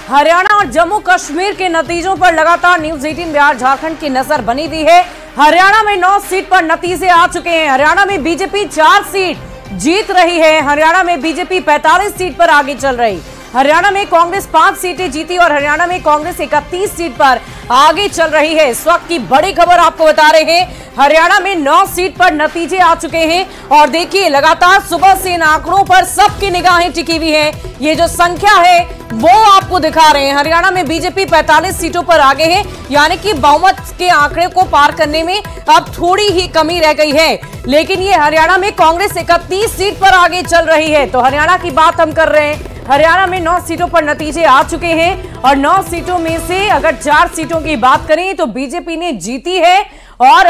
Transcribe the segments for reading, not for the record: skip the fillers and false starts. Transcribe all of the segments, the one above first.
हरियाणा और जम्मू कश्मीर के नतीजों पर लगातार न्यूज 18 बिहार झारखंड की नजर बनी हुई है। हरियाणा में 9 सीट पर नतीजे आ चुके हैं। हरियाणा में बीजेपी 4 सीट जीत रही है। हरियाणा में बीजेपी 45 सीट पर आगे चल रही। हरियाणा में कांग्रेस 5 सीटें जीती और हरियाणा में कांग्रेस 31 सीट पर आगे चल रही है। इस वक्त की बड़ी खबर आपको बता रहे हैं, हरियाणा में 9 सीट पर नतीजे आ चुके हैं और देखिए लगातार सुबह से इन आंकड़ों पर सबकी निगाहें टिकी हुई हैं। ये जो संख्या है वो आपको दिखा रहे हैं। हरियाणा में बीजेपी 45 सीटों पर आगे है, यानी कि बहुमत के आंकड़े को पार करने में अब थोड़ी ही कमी रह गई है। लेकिन ये हरियाणा में कांग्रेस 31 सीट पर आगे चल रही है। तो हरियाणा की बात हम कर रहे हैं। हरियाणा में 9 सीटों पर नतीजे आ चुके हैं और 9 सीटों में से अगर 4 सीटों की बात करें तो बीजेपी ने जीती है और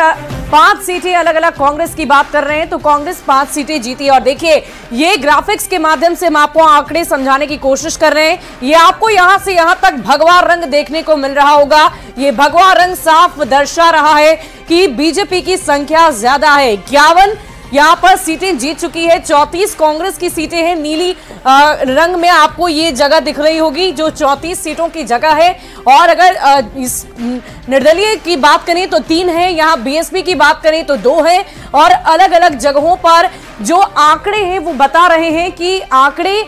5 सीटें अलग अलग कांग्रेस की बात कर रहे हैं तो कांग्रेस 5 सीटें जीती। और देखिए ये ग्राफिक्स के माध्यम से हम आपको आंकड़े समझाने की कोशिश कर रहे हैं। ये आपको यहां से यहां तक भगवा रंग देखने को मिल रहा होगा। ये भगवा रंग साफ दर्शा रहा है कि बीजेपी की संख्या ज्यादा है। 51 यहां पर सीटें जीत चुकी है, 34 कांग्रेस की सीटें हैं। नीली रंग में आपको ये जगह दिख रही होगी जो 34 सीटों की जगह है। और अगर इस निर्दलीय की बात करें तो 3 है, यहाँ बीएसपी की बात करें तो 2 है। और अलग अलग जगहों पर जो आंकड़े हैं वो बता रहे हैं कि आंकड़े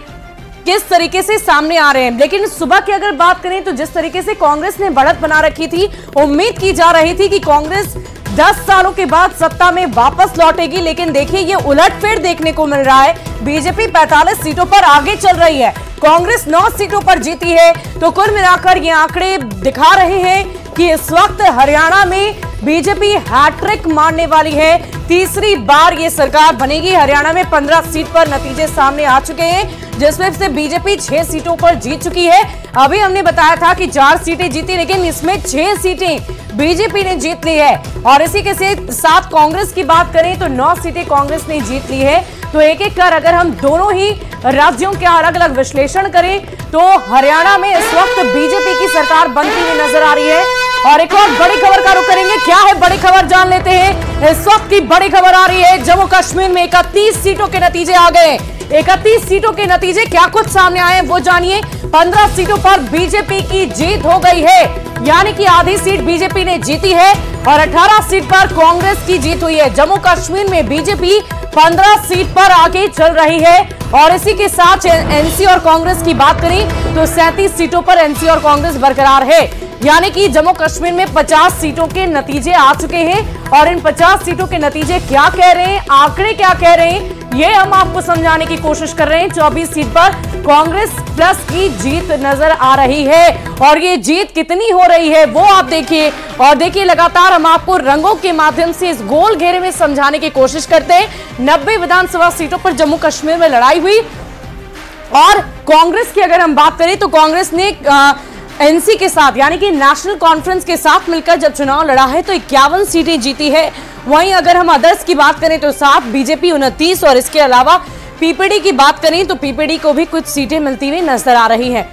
किस तरीके से सामने आ रहे हैं। लेकिन सुबह की अगर बात करें तो जिस तरीके से कांग्रेस ने बढ़त बना रखी थी, उम्मीद की जा रही थी कि कांग्रेस 10 सालों के बाद सत्ता में वापस लौटेगी, लेकिन देखिए ये उलटफेर देखने को मिल रहा है। बीजेपी 45 सीटों पर आगे चल रही है, कांग्रेस 9 सीटों पर जीती है। तो कुल मिलाकर ये आंकड़े दिखा रहे हैं कि इस वक्त हरियाणा में बीजेपी हैट्रिक मारने वाली है। तीसरी बार ये सरकार बनेगी। हरियाणा में 15 सीट पर नतीजे सामने आ चुके हैं, जिसमें से बीजेपी 6 सीटों पर जीत चुकी है। अभी हमने बताया था कि 4 सीटें जीती, लेकिन इसमें 6 सीटें बीजेपी ने जीत ली है। और इसी के साथ कांग्रेस की बात करें तो 9 सीटें कांग्रेस ने जीत ली है। तो एक एक कर अगर हम दोनों ही राज्यों के अलग अलग विश्लेषण करें तो हरियाणा में इस वक्त बीजेपी की सरकार बनती हुई नजर आ रही है। और एक और बड़ी खबर का रुख करेंगे। क्या है बड़ी खबर, जान लेते हैं। इस वक्त की बड़ी खबर आ रही है, जम्मू कश्मीर में 31 सीटों के नतीजे आ गए। 31 सीटों के नतीजे क्या कुछ सामने आए वो जानिए। 15 सीटों पर बीजेपी की जीत हो गई है, यानी कि आधी सीट बीजेपी ने जीती है और 18 सीट पर कांग्रेस की जीत हुई है। जम्मू कश्मीर में बीजेपी 15 सीट पर आगे चल रही है। और इसी के साथ एनसी और कांग्रेस की बात करें तो 37 सीटों पर एनसी और कांग्रेस बरकरार है, यानी कि जम्मू कश्मीर में 50 सीटों के नतीजे आ चुके हैं। और इन 50 सीटों के नतीजे क्या कह रहे हैं, आंकड़े क्या कह रहे हैं, ये हम आपको समझाने की कोशिश कर रहे हैं। 24 सीट पर कांग्रेस प्लस की जीत नजर आ रही है और ये जीत कितनी हो रही है वो आप देखिए। और देखिए लगातार हम आपको रंगों के माध्यम से इस गोल घेरे में समझाने की कोशिश करते हैं। 90 विधानसभा सीटों पर जम्मू कश्मीर में लड़ाई हुई और कांग्रेस की अगर हम बात करें तो कांग्रेस ने एनसी के साथ यानी कि नेशनल कॉन्फ्रेंस के साथ मिलकर जब चुनाव लड़ा है तो 51 सीटें जीती है। वहीं अगर हम अदर्स की बात करें तो 7, बीजेपी 29 और इसके अलावा पीपीडी की बात करें तो पीपीडी को भी कुछ सीटें मिलती हुई नजर आ रही हैं।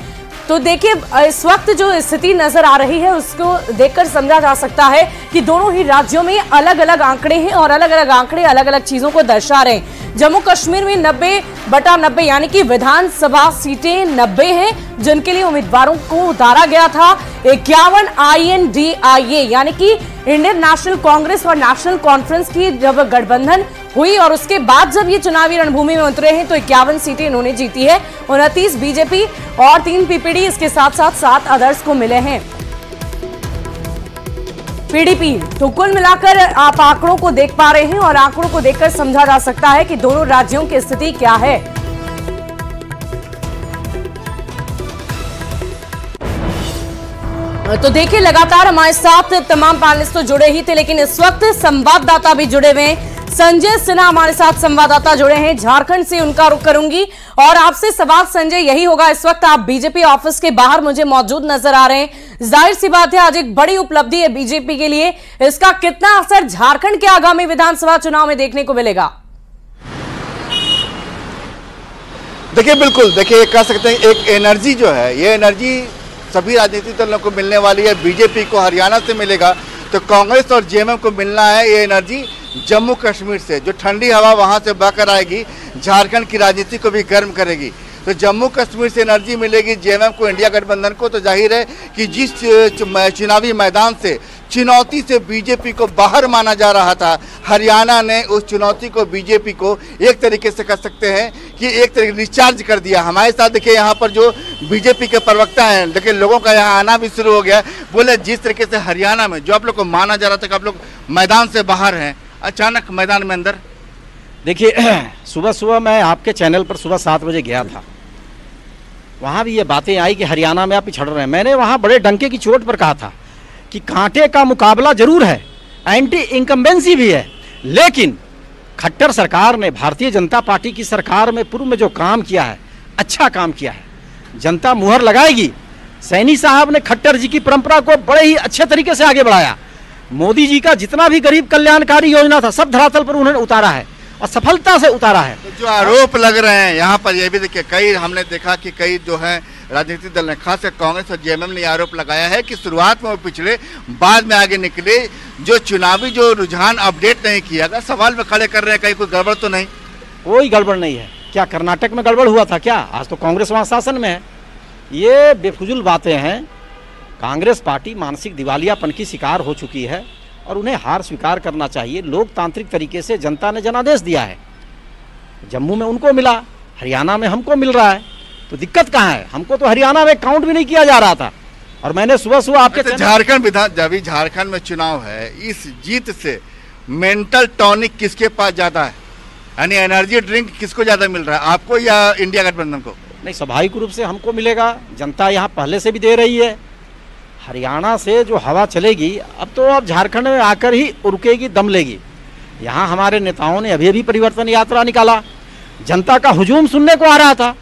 तो देखिए इस वक्त जो स्थिति नजर आ रही है उसको देखकर समझा जा सकता है कि दोनों ही राज्यों में अलग अलग आंकड़े हैं और अलग अलग आंकड़े अलग अलग चीजों को दर्शा रहे हैं। जम्मू कश्मीर में 90/90 यानी कि विधानसभा सीटें 90 हैं जिनके लिए उम्मीदवारों को उतारा गया था। 51 INDIA यानी कि इंडियन नेशनल कांग्रेस और नेशनल कॉन्फ्रेंस की जब गठबंधन हुई और उसके बाद जब ये चुनावी रणभूमि में उतरे हैं तो 51 सीटें इन्होंने जीती है। 29 बीजेपी और 3 पीपीडी, इसके साथ साथ 7 अदर्स को मिले हैं पीडीपी। तो कुल मिलाकर आप आंकड़ों को देख पा रहे हैं और आंकड़ों को देखकर समझा जा सकता है कि दोनों राज्यों की स्थिति क्या है। तो देखिए लगातार हमारे साथ तमाम पैनलिस्ट तो जुड़े ही थे, लेकिन इस वक्त संवाददाता भी जुड़े हुए हैं। संजय सिन्हा हमारे साथ संवाददाता जुड़े हैं, झारखंड से उनका रुख करूंगी और आपसे सवाल संजय यही होगा। इस वक्त आप बीजेपी ऑफिस के बाहर मुझे मौजूद नजर आ रहे हैं। जाहिर सी बात है आज एक बड़ी उपलब्धि है बीजेपी के लिए, इसका कितना असर झारखंड के आगामी विधानसभा चुनाव में देखने को मिलेगा? देखिए बिल्कुल, देखिए कह सकते हैं एक एनर्जी जो है, ये एनर्जी सभी राजनीतिक दलों को मिलने वाली है। बीजेपी को हरियाणा से मिलेगा तो कांग्रेस और जेएमएम को मिलना है ये एनर्जी जम्मू कश्मीर से। जो ठंडी हवा वहां से बहकर आएगी झारखंड की राजनीति को भी गर्म करेगी। तो जम्मू कश्मीर से एनर्जी मिलेगी जेएमएम को, इंडिया गठबंधन को। तो जाहिर है कि जिस चुनावी मैदान से चुनौती से बीजेपी को बाहर माना जा रहा था, हरियाणा ने उस चुनौती को, बीजेपी को एक तरीके से कह सकते हैं कि एक तरीके रिचार्ज कर दिया। हमारे साथ देखिए यहाँ पर जो बीजेपी के प्रवक्ता हैं, देखिए लोगों का यहाँ आना भी शुरू हो गया। बोले जिस तरीके से हरियाणा में जो आप लोग को माना जा रहा था कि आप लोग मैदान से बाहर हैं, अचानक मैदान में अंदर। देखिए सुबह सुबह मैं आपके चैनल पर सुबह 7 बजे गया था, वहाँ भी ये बातें आई कि हरियाणा में आप पिछड़ रहे हैं। मैंने वहाँ बड़े डंके की चोट पर कहा था कि कांटे का मुकाबला जरूर है, एंटी इनकम्बेंसी भी है, लेकिन खट्टर सरकार ने, भारतीय जनता पार्टी की सरकार में पूर्व में जो काम किया है, अच्छा काम किया है, जनता मुहर लगाएगी। सैनी साहब ने खट्टर जी की परंपरा को बड़े ही अच्छे तरीके से आगे बढ़ाया। मोदी जी का जितना भी गरीब कल्याणकारी योजना था सब धरातल पर उन्होंने उतारा है और सफलता से उतारा है। तो जो आरोप लग रहे हैं यहाँ पर, ये भी देखिए कई हमने देखा कि कई जो है राजनीतिक दल ने, खासकर कांग्रेस और जेएमएम ने आरोप लगाया है कि शुरुआत में वो पिछड़े, बाद में आगे निकले। जो चुनावी जो रुझान अपडेट नहीं किया गया, सवाल में खड़े कर रहे हैं कहीं कोई गड़बड़ तो नहीं? कोई गड़बड़ नहीं है। क्या कर्नाटक में गड़बड़ हुआ था क्या? आज तो कांग्रेस वहाँ शासन में है। ये बेफुजुल बातें हैं। कांग्रेस पार्टी मानसिक दिवालियापन की शिकार हो चुकी है और उन्हें हार स्वीकार करना चाहिए। लोकतांत्रिक तरीके से जनता ने जनादेश दिया है, जम्मू में उनको मिला, हरियाणा में हमको मिल रहा है, तो दिक्कत कहाँ है? हमको तो हरियाणा में काउंट भी नहीं किया जा रहा था। और मैंने सुबह सुबह आपके झारखंड में चुनाव है, इस जीत से मेंटल टॉनिक किसके पास ज्यादा है, यानी एनर्जी ड्रिंक किसको ज्यादा मिल रहा है, आपको या इंडिया गठबंधन को? नहीं, स्वाभाविक रूप से हमको मिलेगा। जनता यहाँ पहले से भी दे रही है। हरियाणा से जो हवा चलेगी अब झारखंड में आकर ही रुकेगी, दम लेगी। यहाँ हमारे नेताओं ने अभी अभी परिवर्तन यात्रा निकाला। जनता का हुजूम सुनने को आ रहा था।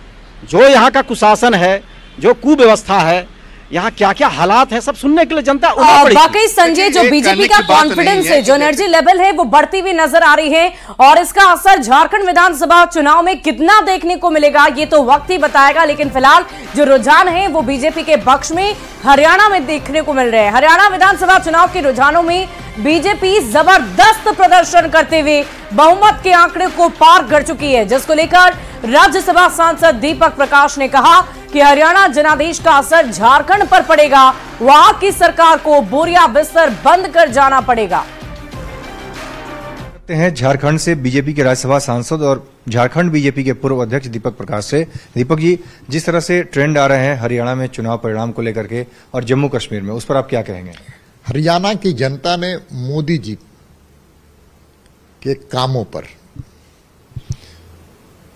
जो यहाँ का कुशासन है, जो कुव्यवस्था है, यहाँ क्या क्या हालात है, सब सुनने के लिए जनता वाकई संजय, जो बीजेपी का कॉन्फिडेंस है, जो एनर्जी लेवल है, वो बढ़ती हुई नजर आ रही है। और इसका असर झारखंड विधानसभा चुनाव में कितना देखने को मिलेगा ये तो वक्त ही बताएगा। लेकिन फिलहाल जो रुझान है वो बीजेपी के पक्ष में हरियाणा में देखने को मिल रहे हैं। हरियाणा विधानसभा चुनाव के रुझानों में बीजेपी जबरदस्त प्रदर्शन करते हुए बहुमत के आंकड़े को पार कर चुकी है, जिसको लेकर राज्यसभा सांसद दीपक प्रकाश ने कहा कि हरियाणा जनादेश का असर झारखंड पर पड़ेगा, वहां की सरकार को बोरिया बिस्तर बंद कर जाना पड़ेगा। हैं झारखंड से बीजेपी के राज्यसभा सांसद और झारखंड बीजेपी के पूर्व अध्यक्ष दीपक प्रकाश से। दीपक जी, जिस तरह से ट्रेंड आ रहे हैं हरियाणा में चुनाव परिणाम को लेकर के और जम्मू कश्मीर में, उस पर आप क्या कहेंगे? हरियाणा की जनता ने मोदी जी के कामों पर,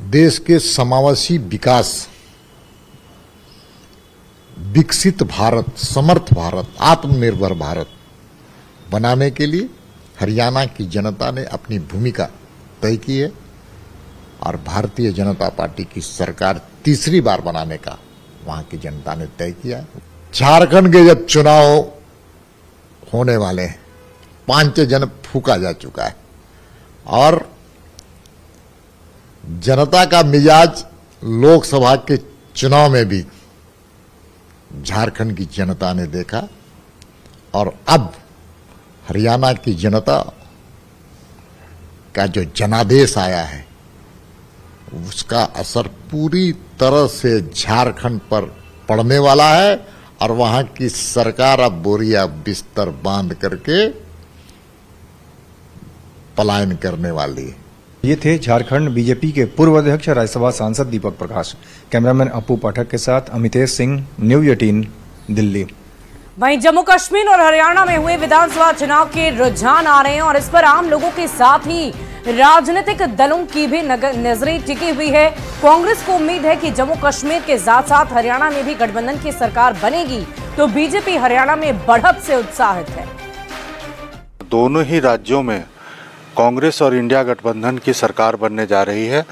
देश के समावेशी विकास, विकसित भारत, समर्थ भारत, आत्मनिर्भर भारत बनाने के लिए हरियाणा की जनता ने अपनी भूमिका तय की है और भारतीय जनता पार्टी की सरकार तीसरी बार बनाने का वहां की जनता ने तय किया है। झारखंड के जब चुनाव होने वाले हैं, पांचजन फूका जा चुका है और जनता का मिजाज लोकसभा के चुनाव में भी झारखंड की जनता ने देखा और अब हरियाणा की जनता का जो जनादेश आया है उसका असर पूरी तरह से झारखंड पर पड़ने वाला है और वहां की सरकार अब बोरिया बिस्तर बांध करके पलायन करने वाली है। ये थे झारखंड बीजेपी के पूर्व अध्यक्ष राज्यसभा सांसद दीपक प्रकाश। कैमरामैन अपू पाठक के साथ अमितेश सिंह, न्यूज़ 18 दिल्ली। वहीं जम्मू कश्मीर और हरियाणा में हुए विधानसभा चुनाव के रुझान आ रहे हैं और इस पर आम लोगों के साथ ही राजनीतिक दलों की भी नजरें टिकी हुई है। कांग्रेस को उम्मीद है कि जम्मू कश्मीर के साथ साथ हरियाणा में भी गठबंधन की सरकार बनेगी, तो बीजेपी हरियाणा में बढ़त से उत्साहित है। दोनों ही राज्यों में कांग्रेस और इंडिया गठबंधन की सरकार बनने जा रही है।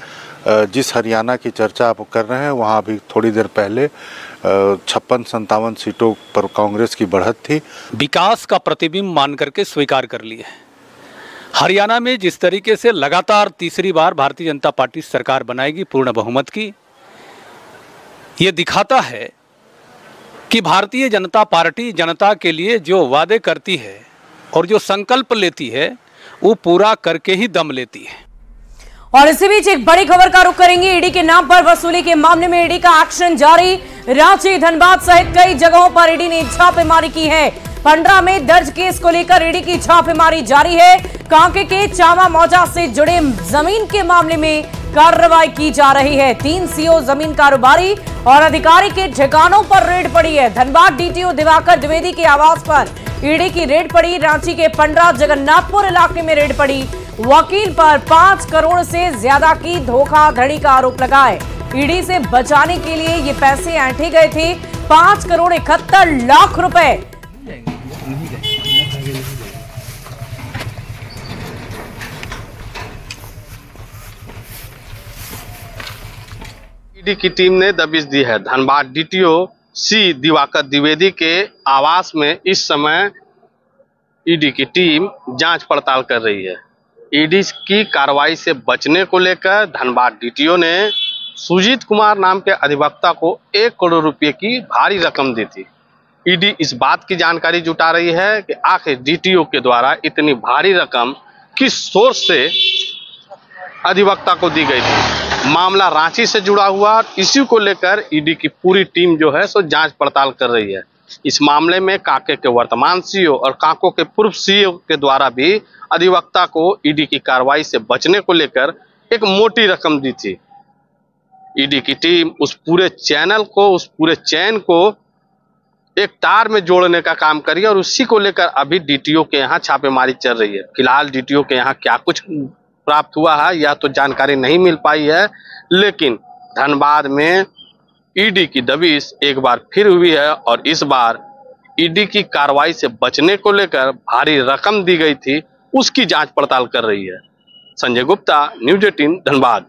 जिस हरियाणा की चर्चा आप कर रहे हैं वहाँ अभी थोड़ी देर पहले 56-57 सीटों पर कांग्रेस की बढ़त थी। विकास का प्रतिबिंब मान करके स्वीकार कर लिए। हरियाणा में जिस तरीके से लगातार तीसरी बार भारतीय जनता पार्टी सरकार बनाएगी पूर्ण बहुमत की, ये दिखाता है कि भारतीय जनता पार्टी जनता के लिए जो वादे करती है और जो संकल्प लेती है वो पूरा करके ही दम लेती है। और इसी बीच एक बड़ी खबर का रुख करेंगे। ईडी के नाम पर वसूली के मामले में ईडी का एक्शन जारी। रांची, धनबाद सहित कई जगहों पर ईडी ने छापेमारी की है। 15 में दर्ज केस को लेकर ईडी की छापेमारी जारी है। कांके के चामा मौजा से जुड़े जमीन के मामले में कार्रवाई की जा रही है। 3 सीओ जमीन कारोबारी और अधिकारी के ठिकानों पर रेड पड़ी है। धनबाद डीटीओ दिवाकर द्विवेदी के आवास पर ईडी की रेड पड़ी। रांची के 15 जगन्नाथपुर इलाके में रेड पड़ी। वकील पर 5 करोड़ से ज्यादा की धोखाधड़ी का आरोप लगा है। ईडी से बचाने के लिए ये पैसे ऐंठे गए थे, 5 करोड़ 71 लाख रुपए। ईडी की टीम ने दबिश दी है। धनबाद डीटीओ सी दिवाकर द्विवेदी के आवास में इस समय ईडी की टीम जांच पड़ताल कर रही है। ईडी की कार्रवाई से बचने को लेकर धनबाद डीटीओ ने सुजीत कुमार नाम के अधिवक्ता को 1 करोड़ रुपए की भारी रकम दी थी। ईडी इस बात की जानकारी जुटा रही है कि आखिर डीटीओ के द्वारा इतनी भारी रकम किस सोर्स से अधिवक्ता को दी गई थी। मामला रांची से जुड़ा हुआ, इसी को लेकर ईडी की पूरी टीम जो है सो जांच पड़ताल कर रही है। इस मामले में कांके के वर्तमान सीईओ और कांकों के पूर्व सीईओ के द्वारा भी अधिवक्ता को ईडी की कार्रवाई से बचने को लेकर एक मोटी रकम दी थी। ईडी की टीम उस पूरे चैन को एक तार में जोड़ने का काम करी और उसी को लेकर अभी डीटीओ के यहाँ छापेमारी चल रही है। फिलहाल डीटीओ के यहाँ क्या कुछ प्राप्त हुआ है या तो जानकारी नहीं मिल पाई है, लेकिन धनबाद में ईडी की दबिश एक बार फिर हुई है और इस बार ईडी की कार्रवाई से बचने को लेकर भारी रकम दी गई थी, उसकी जांच पड़ताल कर रही है। संजय गुप्ता, न्यूज़ 18 धनबाद।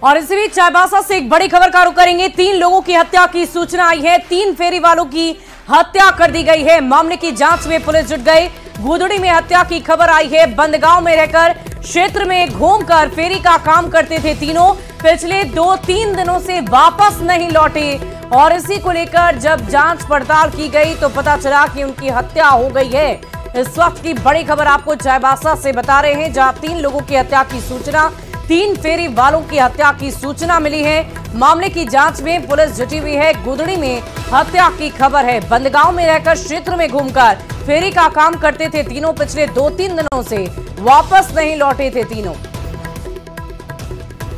और इसी बीच चाईबासा से एक बड़ी खबर का रुख करेंगे। 3 लोगों की हत्या की सूचना आई है। 3 फेरी वालों की हत्या कर दी गई है। मामले की जांच में पुलिस जुट गई। गुदड़ी में हत्या की खबर आई है। बंदगांव में रहकर क्षेत्र में घूमकर फेरी का काम करते थे तीनों। पिछले 2-3 दिनों से वापस नहीं लौटे और इसी को लेकर जब जांच पड़ताल की गई तो पता चला कि उनकी हत्या हो गई है। इस वक्त की बड़ी खबर आपको चाईबासा से बता रहे हैं, जहां 3 लोगों की हत्या की सूचना, 3 फेरी वालों की हत्या की सूचना मिली है। मामले की जांच में पुलिस जुटी हुई है। गुदड़ी में हत्या की खबर है। बंदगांव में रहकर क्षेत्र में घूमकर फेरी का काम करते थे तीनों। पिछले 2-3 दिनों से वापस नहीं लौटे थे तीनों।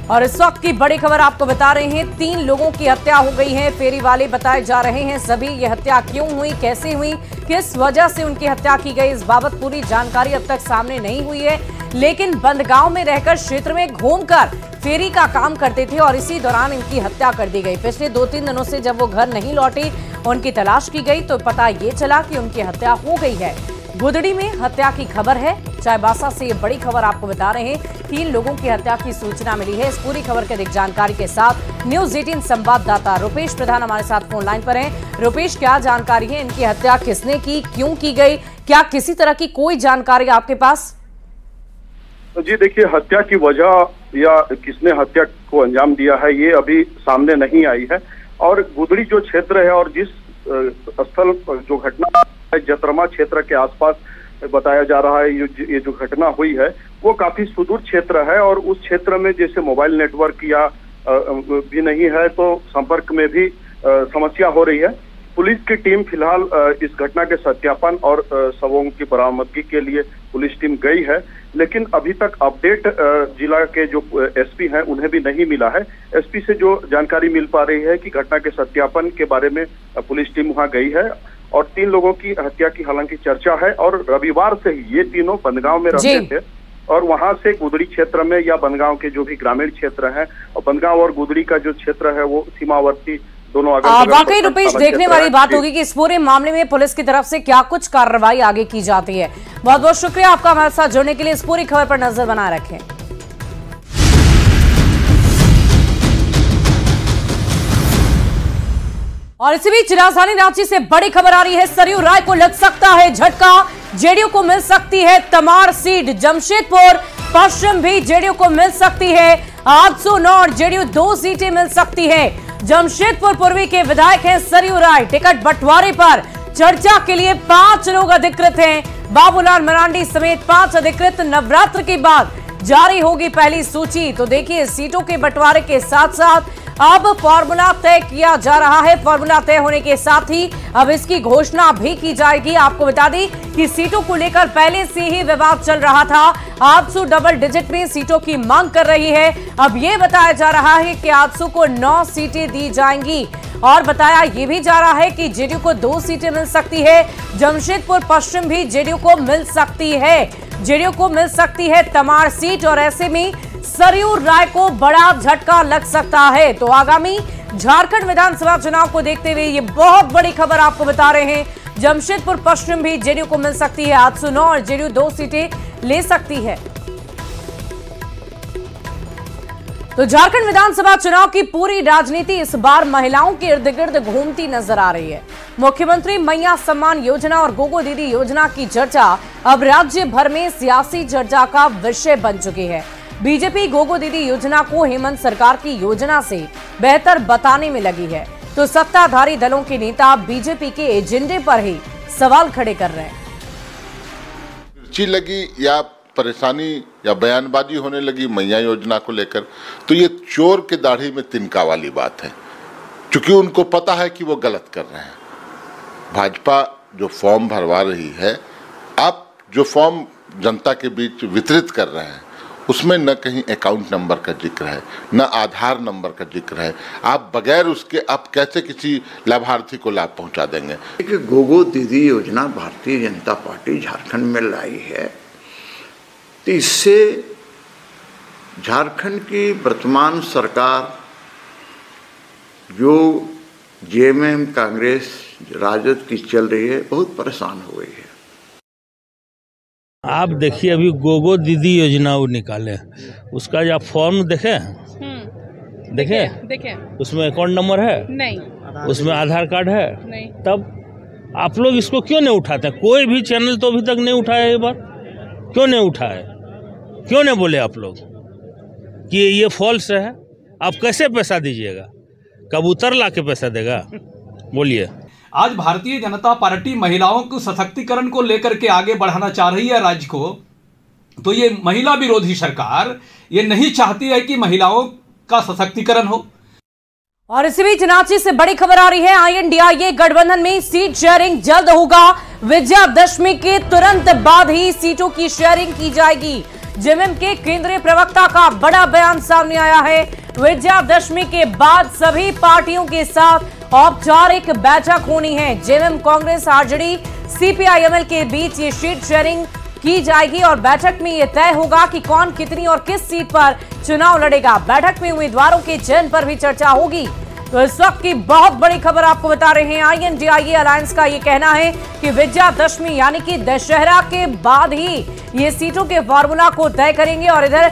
और इस वक्त की बड़ी खबर आपको बता रहे हैं, 3 लोगों की हत्या हो गई है। फेरी वाले बताए जा रहे हैं सभी। ये हत्या क्यों हुई, कैसे हुई, किस वजह से उनकी हत्या की गई, इस बाबत पूरी जानकारी अब तक सामने नहीं हुई है। लेकिन बंदगांव में रहकर क्षेत्र में घूमकर फेरी का काम करते थे और इसी दौरान इनकी हत्या कर दी गई। पिछले 2-3 दिनों से जब वो घर नहीं लौटे, उनकी तलाश की गई तो पता ये चला कि उनकी हत्या हो गई है। गुदड़ी में हत्या की खबर है। चाईबासा से ये बड़ी खबर आपको बता रहे हैं, 3 लोगों की हत्या की सूचना मिली है। इस पूरी खबर के अधिक जानकारी के साथ न्यूज़ 18 संवाददाता रुपेश प्रधान हमारे साथ फोन लाइन पर हैं। रुपेश, क्या जानकारी है? इनकी हत्या किसने की, क्यों की गई, क्या किसी तरह की कोई जानकारी आपके पास? जी देखिए, हत्या की वजह या किसने हत्या को अंजाम दिया है ये अभी सामने नहीं आई है। और गुदड़ी जो क्षेत्र है और जिस स्थल जो घटना है, जतरमा क्षेत्र के आसपास बताया जा रहा है ये जो घटना हुई है वो काफी सुदूर क्षेत्र है और उस क्षेत्र में जैसे मोबाइल नेटवर्क या भी नहीं है तो संपर्क में भी समस्या हो रही है। पुलिस की टीम फिलहाल इस घटना के सत्यापन और शवों की बरामदगी के लिए पुलिस टीम गई है, लेकिन अभी तक अपडेट जिला के जो एसपी हैं उन्हें भी नहीं मिला है। एसपी से जो जानकारी मिल पा रही है कि घटना के सत्यापन के बारे में पुलिस टीम वहां गई है और 3 लोगों की हत्या की हालांकि चर्चा है और रविवार से ही ये तीनों बंदगांव में रहते थे और वहां से गुदड़ी क्षेत्र में या बंदगांव के जो भी ग्रामीण क्षेत्र है और बंदगांव और गुदड़ी का जो क्षेत्र है वो सीमावर्ती दोनों। वाकई रुपेश, देखने वाली बात होगी कि इस पूरे मामले में पुलिस की तरफ से क्या कुछ कार्रवाई आगे की जाती है। बहुत बहुत शुक्रिया आपका हमारे साथ जुड़ने के लिए। इस पूरी खबर पर नजर बनाए रखें। और इसी बीच राजधानी रांची से बड़ी खबर आ रही है। सरयू राय को लग सकता है झटका, जेडीयू को मिल सकती है तमाड़ सीट। जमशेदपुर पश्चिम भी जेडीयू को मिल सकती है। 809 और जेडीयू 2 सीटें मिल सकती है। जमशेदपुर पूर्वी के विधायक हैं सरयू राय। टिकट बंटवारे पर चर्चा के लिए 5 लोग अधिकृत हैं। बाबूलाल मरांडी समेत 5 अधिकृत नवरात्र के बाद जारी होगी पहली सूची। तो देखिए, सीटों के बंटवारे के साथ साथ अब फॉर्मूला तय किया जा रहा है। फॉर्मूला तय होने के साथ ही अब इसकी घोषणा भी की जाएगी। आपको बता दें कि सीटों को लेकर पहले से ही विवाद चल रहा था। आजसू डबल डिजिट में सीटों की मांग कर रही है। अब यह बताया जा रहा है कि आजसू को 9 सीटें दी जाएंगी और बताया यह भी जा रहा है कि जेडीयू को 2 सीटें मिल सकती है। जमशेदपुर पश्चिम भी जेडीयू को मिल सकती है। जेडीयू को मिल सकती है तमाड़ सीट और ऐसे में सरयू राय को बड़ा झटका लग सकता है। तो आगामी झारखंड विधानसभा चुनाव को देखते हुए ये बहुत बड़ी खबर आपको बता रहे हैं। जमशेदपुर पश्चिम भी जेडीयू को मिल सकती है। आजसू 9 और जेडीयू 2 सीटें ले सकती है। तो झारखंड विधानसभा चुनाव की पूरी राजनीति इस बार महिलाओं के इर्द गिर्द घूमती नजर आ रही है। मुख्यमंत्री मैया सम्मान योजना और गोगो दीदी योजना की चर्चा अब राज्य भर में सियासी चर्चा का विषय बन चुकी है। बीजेपी गोगो दीदी योजना को हेमंत सरकार की योजना से बेहतर बताने में लगी है, तो सत्ताधारी दलों के नेता बीजेपी के एजेंडे पर ही सवाल खड़े कर रहे हैं। मिर्ची लगी या परेशानी या बयानबाजी होने लगी मैया योजना को लेकर, तो ये चोर के दाढ़ी में तिनका वाली बात है, क्योंकि उनको पता है कि वो गलत कर रहे हैं। भाजपा जो फॉर्म भरवा रही है, आप जो फॉर्म जनता के बीच वितरित कर रहे हैं, उसमें न कहीं अकाउंट नंबर का जिक्र है, न आधार नंबर का जिक्र है। आप बगैर उसके आप कैसे किसी लाभार्थी को लाभ पहुंचा देंगे? गोगो दीदी योजना भारतीय जनता पार्टी झारखंड में लाई है, तो इससे झारखंड की वर्तमान सरकार जो जेएमएम कांग्रेस राजद की चल रही है, बहुत परेशान हो गई है। आप देखिए, अभी गोगो दीदी योजना वो निकाले, उसका जो आप फॉर्म देखे उसमें अकाउंट नंबर है नहीं, उसमें आधार कार्ड है नहीं, तब आप लोग इसको क्यों नहीं उठाते? कोई भी चैनल तो अभी तक नहीं उठाया, एक बार क्यों नहीं उठाए? क्यों नहीं बोले आप लोग कि ये फॉल्स है? आप कैसे पैसा दीजिएगा? कबूतर ला के पैसा देगा? बोलिए। आज भारतीय जनता पार्टी महिलाओं को सशक्तिकरण को लेकर के आगे बढ़ाना चाह रही है राज्य को, तो ये महिला विरोधी सरकार ये नहीं चाहती है कि महिलाओं का सशक्तिकरण हो। और इसी बीच रांची से बड़ी खबर आ रही है। INDIA गठबंधन में सीट शेयरिंग जल्द होगा। विजयादशमी के तुरंत बाद ही सीटों की शेयरिंग की जाएगी। जेएमएम के केंद्रीय प्रवक्ता का बड़ा बयान सामने आया है। विजयादशमी के बाद सभी पार्टियों के साथ औपचारिक बैठक होनी है। जेएमएम, कांग्रेस, आरजेडी, CPI-ML के बीच ये सीट शेयरिंग की जाएगी और बैठक में यह तय होगा कि कौन कितनी और किस सीट पर चुनाव लड़ेगा। बैठक में उम्मीदवारों के चयन पर भी चर्चा होगी। तो इस वक्त की बहुत बड़ी खबर आपको बता रहे हैं। INDIA अलायंस का ये कहना है कि विजयादशमी यानी कि दशहरा के बाद ही ये सीटों के फॉर्मूला को तय करेंगे। और इधर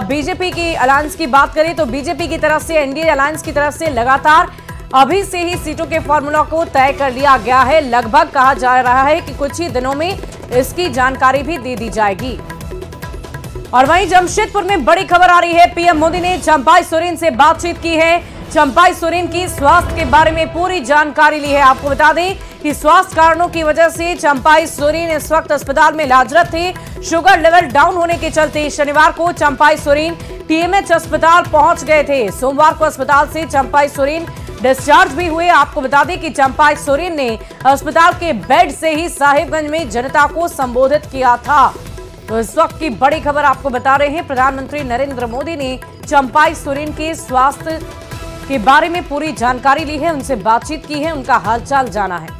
बीजेपी की अलायंस की बात करें तो बीजेपी की तरफ से, NDA अलायंस की तरफ से लगातार अभी से ही सीटों के फॉर्मूला को तय कर लिया गया है। लगभग कहा जा रहा है कि कुछ ही दिनों में इसकी जानकारी भी दे दी जाएगी। और वहीं जमशेदपुर में बड़ी खबर आ रही है। पीएम मोदी ने चंपाई सोरेन से बातचीत की है। चंपाई सोरेन की स्वास्थ्य के बारे में पूरी जानकारी ली है। आपको बता दें कि स्वास्थ्य कारणों की वजह से चंपाई सोरेन इस वक्त अस्पताल में इलाजरत थे। शुगर लेवल डाउन होने के चलते शनिवार को चंपाई सोरेन TMH अस्पताल पहुंच गए थे। सोमवार को अस्पताल से चंपाई सोरेन डिस्चार्ज भी हुए। आपको बता दें कि चंपाई सोरेन ने अस्पताल के बेड से ही साहिबगंज में जनता को संबोधित किया था। तो इस वक्त की बड़ी खबर आपको बता रहे हैं। प्रधानमंत्री नरेंद्र मोदी ने चंपाई सोरेन के स्वास्थ्य के बारे में पूरी जानकारी ली है, उनसे बातचीत की है, उनका हालचाल जाना है।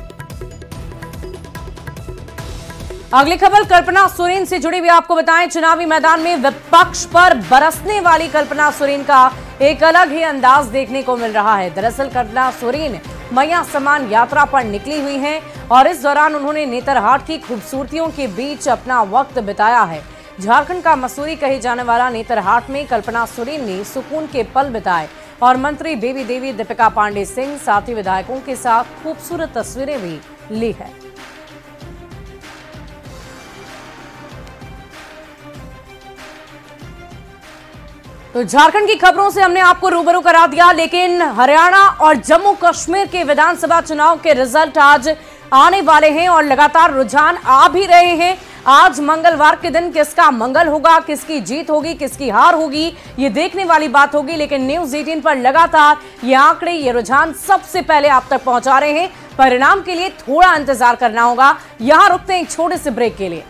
अगली खबर कल्पना सोरेन से जुड़ी हुई आपको बताएं। चुनावी मैदान में विपक्ष पर बरसने वाली कल्पना सोरेन का एक अलग ही अंदाज देखने को मिल रहा है। दरअसल कल्पना सोरेन मैया सम्मान यात्रा पर निकली हुई हैं और इस दौरान उन्होंने नेतरहाट की खूबसूरतियों के बीच अपना वक्त बिताया है। झारखंड का मसूरी कहे जाने वाला नेतरहाट में कल्पना सोरेन ने सुकून के पल बिताए और मंत्री बेबी देवी, दीपिका पांडे सिंह, साथी विधायकों के साथ खूबसूरत तस्वीरें भी ली है। तो झारखंड की खबरों से हमने आपको रूबरू करा दिया, लेकिन हरियाणा और जम्मू कश्मीर के विधानसभा चुनाव के रिजल्ट आज आने वाले हैं और लगातार रुझान आ भी रहे हैं। आज मंगलवार के दिन किसका मंगल होगा, किसकी जीत होगी, किसकी हार होगी, ये देखने वाली बात होगी। लेकिन न्यूज़ 18 पर लगातार ये आंकड़े, ये रुझान सबसे पहले आप तक पहुंचा रहे हैं। परिणाम के लिए थोड़ा इंतजार करना होगा। यहां रुकते हैं एक छोटे से ब्रेक के लिए।